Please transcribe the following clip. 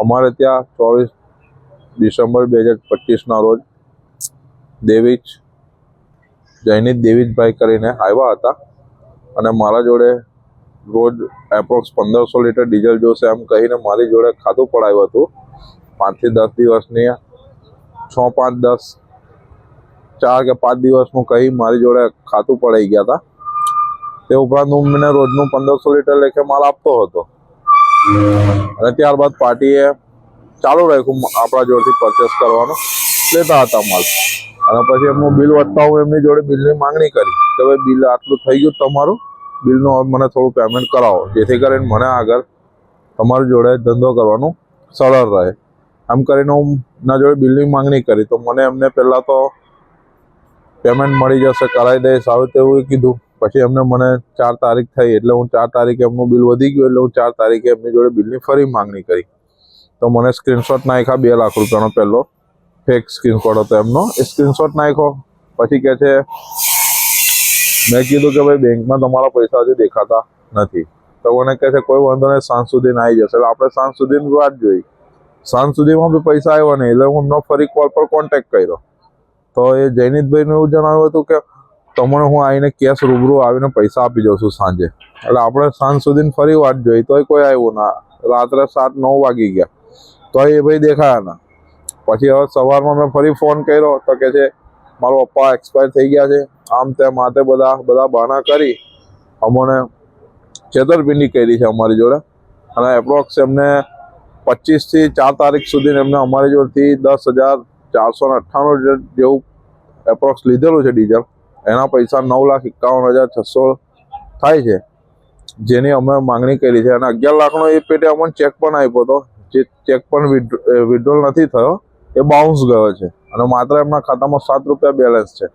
અમારે ત્યાં 24 ડિસેમ્બર 2025ના રોજ જયનીત દેવીજભાઈ કરીને આવ્યા હતા અને મારા જોડે રોજ એપ્રોક્સ 1500 લીટર ડીઝલ જોશે એમ કહીને મારી જોડે ખાતું પડાવ્યું હતું. 5 થી 10 દિવસની 6, 5, 10, 4 કે 5 દિવસનું કહી મારી જોડે ખાતું પડાઈ ગયા હતા. તે ઉપરાંત હું મને રોજનું 1500 લીટર લેખે માલ આપતો હતો અને ત્યારબાદ પાર્ટીએ ચાલુ રાખ્યું આપણા જોડેથી પરચેસ કરવાનું, લેતા હતા માલ. અને પછી એમનું બિલ વધતા હું એમની જોડે બિલની માંગણી કરી કે ભાઈ બિલ આટલું થઈ ગયું તમારું, બિલનું હવે મને થોડું પેમેન્ટ કરાવો, જેથી કરીને મને આગળ તમારી જોડે ધંધો કરવાનું સરળ રહે. આમ કરીને હું ના જોડે બિલની માંગણી કરી તો મને એમને પહેલાં તો પેમેન્ટ મળી જશે, કરાવી દઈશ, આવે તેવું કીધું. પછી એમને મને 4 તારીખ થઈ એટલે હું 4 તારીખે એમનું બિલ વધી ગયું એટલે હું 4 તારીખે એમની જોડે બિલની ફરી માંગણી કરી. તો મને સ્ક્રીનશોટ નાખ્યા 2 લાખ રૂપિયાનો પહેલો ફેક સ્ક્રીનશોટ હતો એમનો. એ સ્ક્રીનશોટ નાખ્યો પછી કહે છે, મેં કીધું કે ભાઈ બેંકમાં તમારા પૈસા હજી દેખાતા નથી. તો મને કહે છે કોઈ વાંધો નહીં, સાંજ સુધીને આવી જશે. એટલે આપણે સાંજ સુધીની વાત જોઈ. સાંજ સુધીમાં બી પૈસા આવ્યા નહીં એટલે હું એમનો ફરી કોલ પર કોન્ટેક્ટ કર્યો. તો એ જયનીતભાઈને એવું જણાવ્યું હતું કે તમને હું આવીને કેશ રૂબરૂ આવીને પૈસા આપી જાઉં છું સાંજે. એટલે આપણે સાંજ સુધીને ફરી વાત જોઈ તોય કોઈ આવ્યું ના. રાત્રે 7-9 વાગી ગયા તો એ ભાઈ દેખાયા ના. પછી હવે સવારમાં મેં ફરી ફોન કર્યો તો કે છે મારા પપ્પા એક્સપાયર થઈ ગયા છે, આમ તેમ માથે બધા બહાના કરી અમને છેતરપિંડી કરી છે અમારી જોડે. અને એપ્રોક્સ એમને 25 થી 4 તારીખ સુધી એમને અમારી જોડેથી 10,498 જેવું એપ્રોક્સ લીધેલું છે ડીઝલ. એના પૈસા 9,51,600 થાય છે, જેની અમે માંગણી કરી છે. અને 11 લાખનો એ પેટે અમને ચેક પણ આપ્યો હતો, જે ચેક પણ વિડ્રોલ નથી થયો, એ બાઉન્સ ગયો છે અને માત્ર એમના ખાતામાં 7 રૂપિયા બેલેન્સ છે.